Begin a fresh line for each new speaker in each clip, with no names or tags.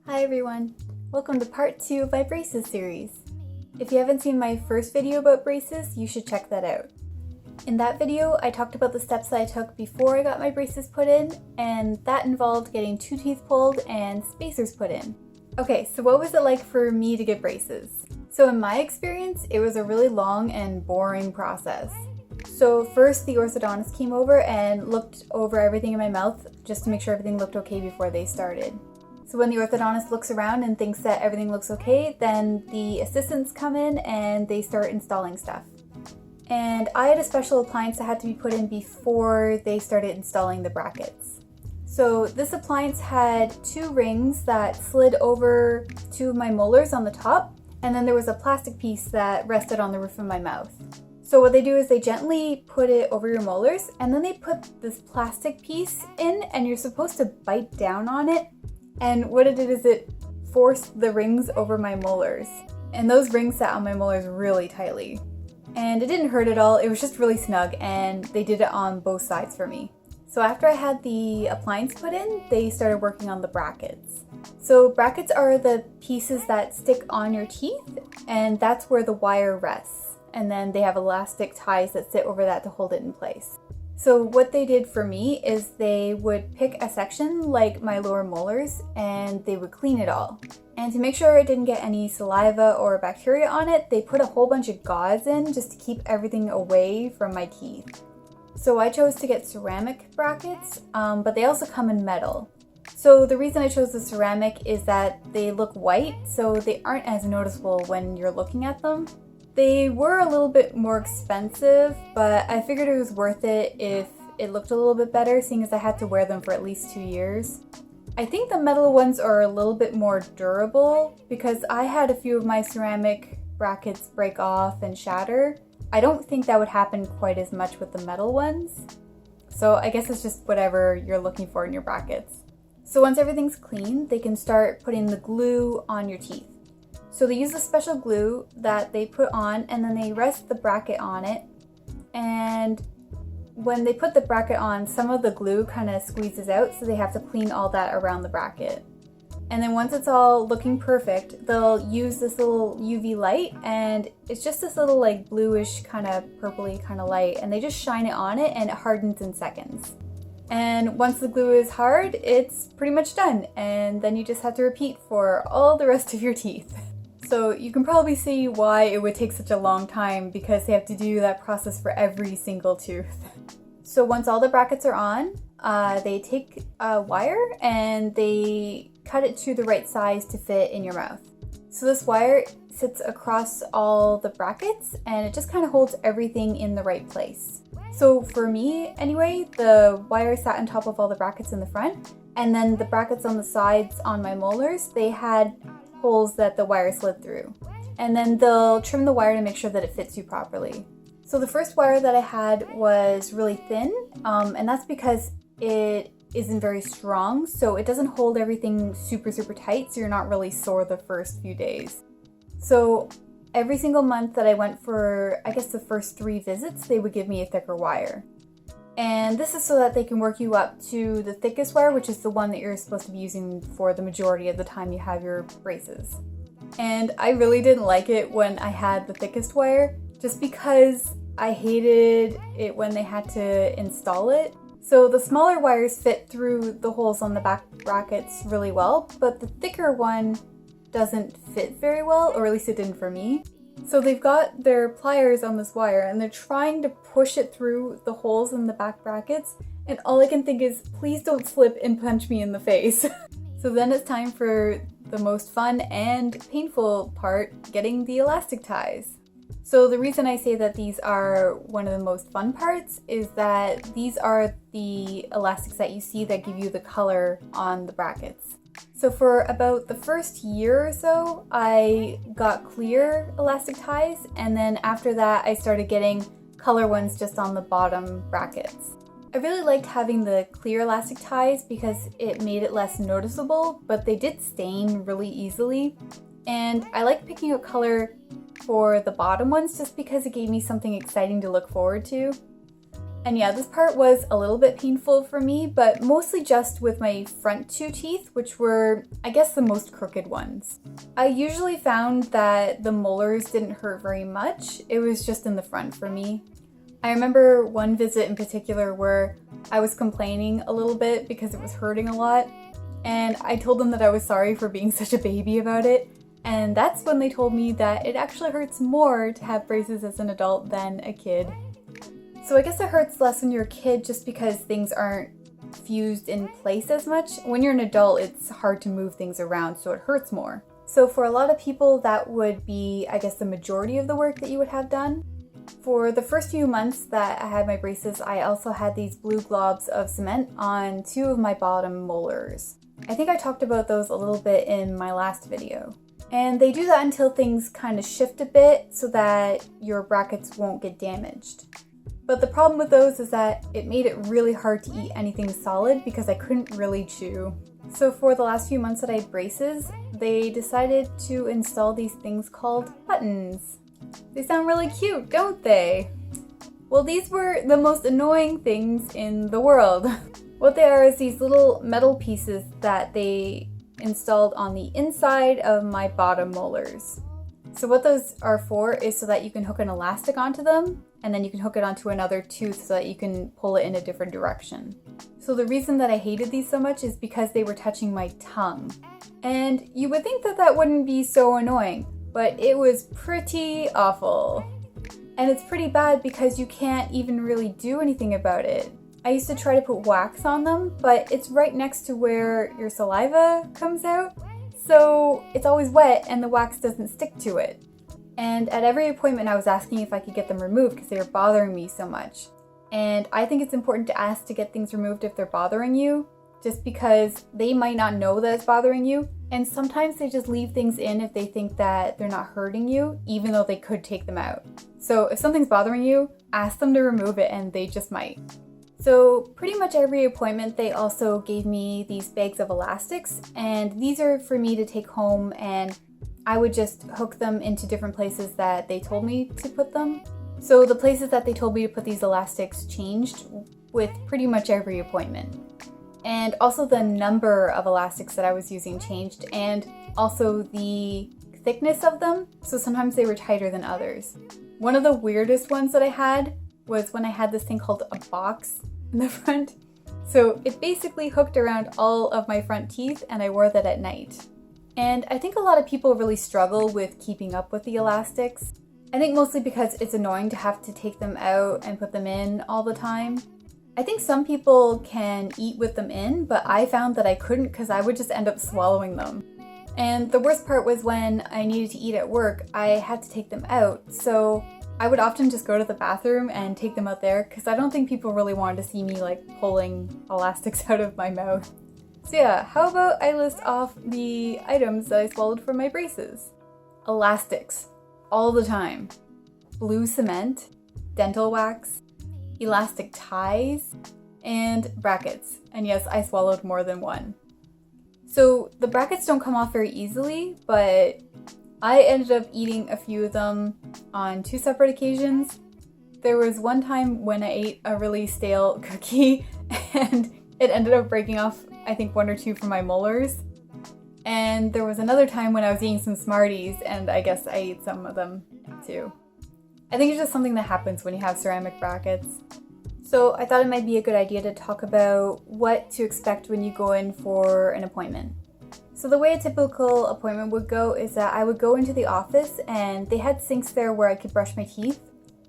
Hi everyone! Welcome to part 2 of my braces series. If you haven't seen my first video about braces, you should check that out. In that video, I talked about the steps that I took before I got my braces put in, and that involved getting 2 teeth pulled and spacers put in. Okay, so what was it like for me to get braces? So in my experience, it was a really long and boring process. So first the orthodontist came over and looked over everything in my mouth just to make sure everything looked okay before they started. So when the orthodontist looks around and thinks that everything looks okay, then the assistants come in and they start installing stuff. And I had a special appliance that had to be put in before they started installing the brackets. So this appliance had 2 rings that slid over 2 of my molars on the top, and then there was a plastic piece that rested on the roof of my mouth. So what they do is they gently put it over your molars, and then they put this plastic piece in, and you're supposed to bite down on it. And what it did is it forced the rings over my molars. And those rings sat on my molars really tightly. And it didn't hurt at all, it was just really snug, and they did it on both sides for me. So after I had the appliance put in, they started working on the brackets. So brackets are the pieces that stick on your teeth, and that's where the wire rests. And then they have elastic ties that sit over that to hold it in place. So what they did for me is they would pick a section like my lower molars and they would clean it all. And to make sure it didn't get any saliva or bacteria on it, they put a whole bunch of gauze in just to keep everything away from my teeth. So I chose to get ceramic brackets, but they also come in metal. So the reason I chose the ceramic is that they look white, so they aren't as noticeable when you're looking at them. They were a little bit more expensive, but I figured it was worth it if it looked a little bit better, seeing as I had to wear them for at least 2 years. I think the metal ones are a little bit more durable because I had a few of my ceramic brackets break off and shatter. I don't think that would happen quite as much with the metal ones. So I guess it's just whatever you're looking for in your brackets. So once everything's clean, they can start putting the glue on your teeth. So they use a special glue that they put on, and then they rest the bracket on it. And when they put the bracket on, some of the glue kind of squeezes out, so they have to clean all that around the bracket. And then once it's all looking perfect, they'll use this little UV light, and it's just this little like bluish kind of purpley kind of light, and they just shine it on it and it hardens in seconds. And once the glue is hard, it's pretty much done, and then you just have to repeat for all the rest of your teeth. So you can probably see why it would take such a long time, because they have to do that process for every single tooth. So once all the brackets are on, they take a wire and they cut it to the right size to fit in your mouth. So this wire sits across all the brackets and it just kind of holds everything in the right place. So for me anyway, the wire sat on top of all the brackets in the front, and then the brackets on the sides on my molars, they had holes that the wire slid through. And then they'll trim the wire to make sure that it fits you properly. So the first wire that I had was really thin, and that's because it isn't very strong, so it doesn't hold everything super tight, so you're not really sore the first few days. So every single month that I went for, I guess the first 3 visits, they would give me a thicker wire. And this is so that they can work you up to the thickest wire, which is the one that you're supposed to be using for the majority of the time you have your braces. And I really didn't like it when I had the thickest wire, just because I hated it when they had to install it. So the smaller wires fit through the holes on the back brackets really well, but the thicker one doesn't fit very well, or at least it didn't for me. So they've got their pliers on this wire and they're trying to push it through the holes in the back brackets, and all I can think is, please don't slip and punch me in the face. So then it's time for the most fun and painful part, getting the elastic ties. So the reason I say that these are one of the most fun parts is that these are the elastics that you see that give you the color on the brackets. So for about the first year or so, I got clear elastic ties, and then after that I started getting color ones just on the bottom brackets. I really liked having the clear elastic ties because it made it less noticeable, but they did stain really easily. And I liked picking out color for the bottom ones just because it gave me something exciting to look forward to. And yeah, this part was a little bit painful for me, but mostly just with my front 2 teeth, which were, I guess, the most crooked ones. I usually found that the molars didn't hurt very much. It was just in the front for me. I remember one visit in particular where I was complaining a little bit because it was hurting a lot, and I told them that I was sorry for being such a baby about it, and that's when they told me that it actually hurts more to have braces as an adult than a kid. So I guess it hurts less when you're a kid just because things aren't fused in place as much. When you're an adult, it's hard to move things around, so it hurts more. So for a lot of people, that would be, I guess, the majority of the work that you would have done. For the first few months that I had my braces, I also had these blue globs of cement on 2 of my bottom molars. I think I talked about those a little bit in my last video. And they do that until things kind of shift a bit so that your brackets won't get damaged. But the problem with those is that it made it really hard to eat anything solid because I couldn't really chew. So for the last few months that I had braces, they decided to install these things called buttons. They sound really cute, don't they? Well, these were the most annoying things in the world. What they are is these little metal pieces that they installed on the inside of my bottom molars. So what those are for is so that you can hook an elastic onto them, and then you can hook it onto another tooth so that you can pull it in a different direction. So the reason that I hated these so much is because they were touching my tongue. And you would think that that wouldn't be so annoying, but it was pretty awful. And it's pretty bad because you can't even really do anything about it. I used to try to put wax on them, but it's right next to where your saliva comes out. So it's always wet and the wax doesn't stick to it. And at every appointment I was asking if I could get them removed because they were bothering me so much. And I think it's important to ask to get things removed if they're bothering you, just because they might not know that it's bothering you. And sometimes they just leave things in if they think that they're not hurting you, even though they could take them out. So if something's bothering you, ask them to remove it and they just might. So pretty much every appointment they also gave me these bags of elastics, and these are for me to take home, and I would just hook them into different places that they told me to put them. So the places that they told me to put these elastics changed with pretty much every appointment. And also the number of elastics that I was using changed, and also the thickness of them. So sometimes they were tighter than others. One of the weirdest ones that I had was when I had this thing called a box in the front. So it basically hooked around all of my front teeth, and I wore that at night. And I think a lot of people really struggle with keeping up with the elastics. I think mostly because it's annoying to have to take them out and put them in all the time. I think some people can eat with them in, but I found that I couldn't because I would just end up swallowing them. And the worst part was when I needed to eat at work, I had to take them out. So I would often just go to the bathroom and take them out there because I don't think people really wanted to see me like pulling elastics out of my mouth. So yeah, how about I list off the items that I swallowed for my braces? Elastics, all the time. Blue cement, dental wax, elastic ties, and brackets. And yes, I swallowed more than one. So the brackets don't come off very easily, but I ended up eating a few of them on 2 separate occasions. There was one time when I ate a really stale cookie and it ended up breaking off, I think, 1 or 2 from my molars. And there was another time when I was eating some Smarties and I guess I ate some of them too. I think it's just something that happens when you have ceramic brackets. So I thought it might be a good idea to talk about what to expect when you go in for an appointment. So the way a typical appointment would go is that I would go into the office and they had sinks there where I could brush my teeth.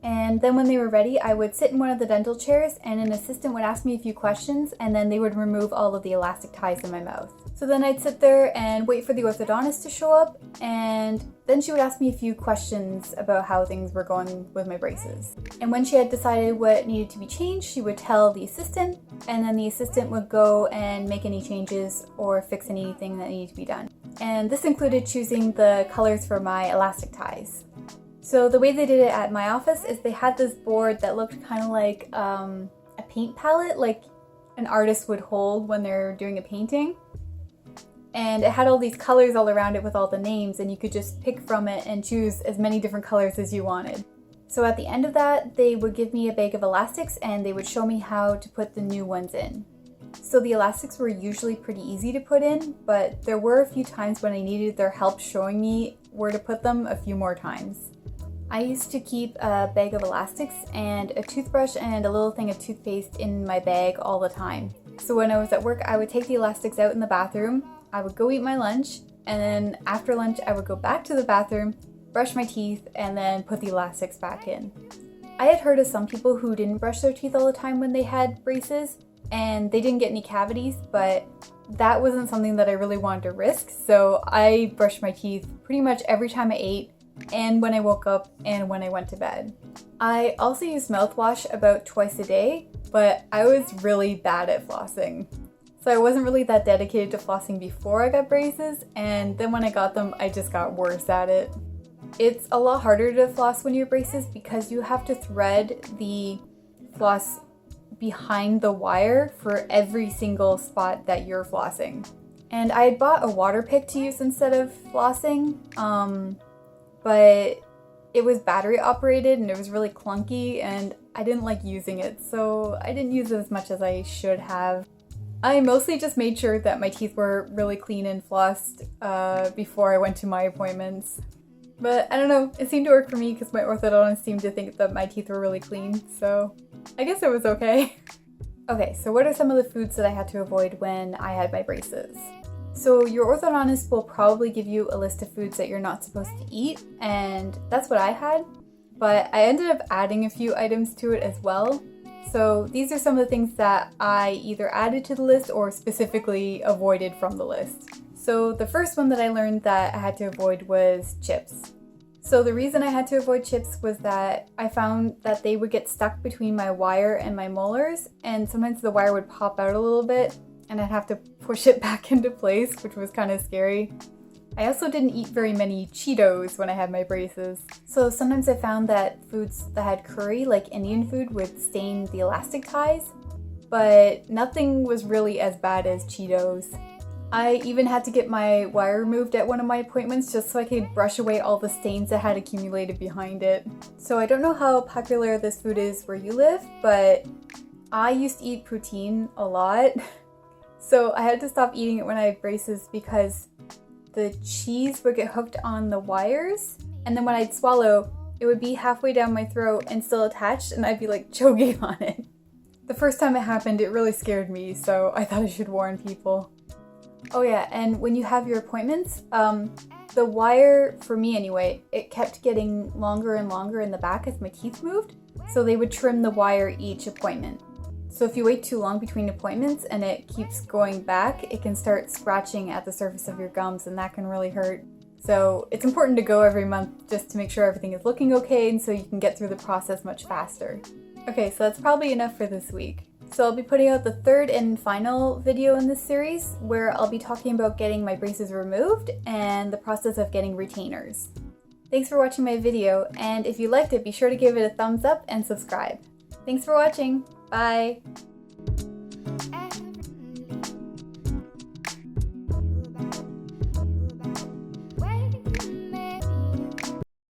And then when they were ready, I would sit in one of the dental chairs and an assistant would ask me a few questions and then they would remove all of the elastic ties in my mouth. So then I'd sit there and wait for the orthodontist to show up, and then she would ask me a few questions about how things were going with my braces. And when she had decided what needed to be changed, she would tell the assistant, and then the assistant would go and make any changes or fix anything that needed to be done. And this included choosing the colors for my elastic ties. So the way they did it at my office is they had this board that looked kind of like a paint palette, like an artist would hold when they're doing a painting. And it had all these colors all around it with all the names, and you could just pick from it and choose as many different colors as you wanted. So at the end of that, they would give me a bag of elastics and they would show me how to put the new ones in. So the elastics were usually pretty easy to put in, but there were a few times when I needed their help showing me where to put them a few more times. I used to keep a bag of elastics and a toothbrush and a little thing of toothpaste in my bag all the time. So when I was at work, I would take the elastics out in the bathroom, I would go eat my lunch, and then after lunch I would go back to the bathroom, brush my teeth, and then put the elastics back in. I had heard of some people who didn't brush their teeth all the time when they had braces, and they didn't get any cavities, but that wasn't something that I really wanted to risk, so I brushed my teeth pretty much every time I ate, and when I woke up, and when I went to bed. I also used mouthwash about twice a day, but I was really bad at flossing. So I wasn't really that dedicated to flossing before I got braces, and then when I got them, I just got worse at it. It's a lot harder to floss when you have braces because you have to thread the floss behind the wire for every single spot that you're flossing. And I had bought a water pick to use instead of flossing, but it was battery operated and it was really clunky and I didn't like using it, so I didn't use it as much as I should have. I mostly just made sure that my teeth were really clean and flossed before I went to my appointments. But I don't know, it seemed to work for me because my orthodontist seemed to think that my teeth were really clean, so I guess it was okay. Okay, so what are some of the foods that I had to avoid when I had my braces? So your orthodontist will probably give you a list of foods that you're not supposed to eat, and that's what I had, but I ended up adding a few items to it as well. So these are some of the things that I either added to the list or specifically avoided from the list. So the first one that I learned that I had to avoid was chips. So the reason I had to avoid chips was that I found that they would get stuck between my wire and my molars, and sometimes the wire would pop out a little bit and I'd have to push it back into place, which was kind of scary. I also didn't eat very many Cheetos when I had my braces. So sometimes I found that foods that had curry, like Indian food, would stain the elastic ties, but nothing was really as bad as Cheetos. I even had to get my wire removed at one of my appointments just so I could brush away all the stains that had accumulated behind it. So I don't know how popular this food is where you live, but I used to eat poutine a lot. So I had to stop eating it when I had braces because the cheese would get hooked on the wires, and then when I'd swallow, it would be halfway down my throat and still attached, and I'd be like choking on it. The first time it happened, it really scared me, so I thought I should warn people. Oh yeah, and when you have your appointments, the wire, for me anyway, it kept getting longer and longer in the back as my teeth moved, so they would trim the wire each appointment. So if you wait too long between appointments and it keeps going back, it can start scratching at the surface of your gums and that can really hurt. So it's important to go every month just to make sure everything is looking okay and so you can get through the process much faster. Okay, so that's probably enough for this week. So I'll be putting out the third and final video in this series where I'll be talking about getting my braces removed and the process of getting retainers. Thanks for watching my video, and if you liked it, be sure to give it a thumbs up and subscribe. Thanks for watching! Bye!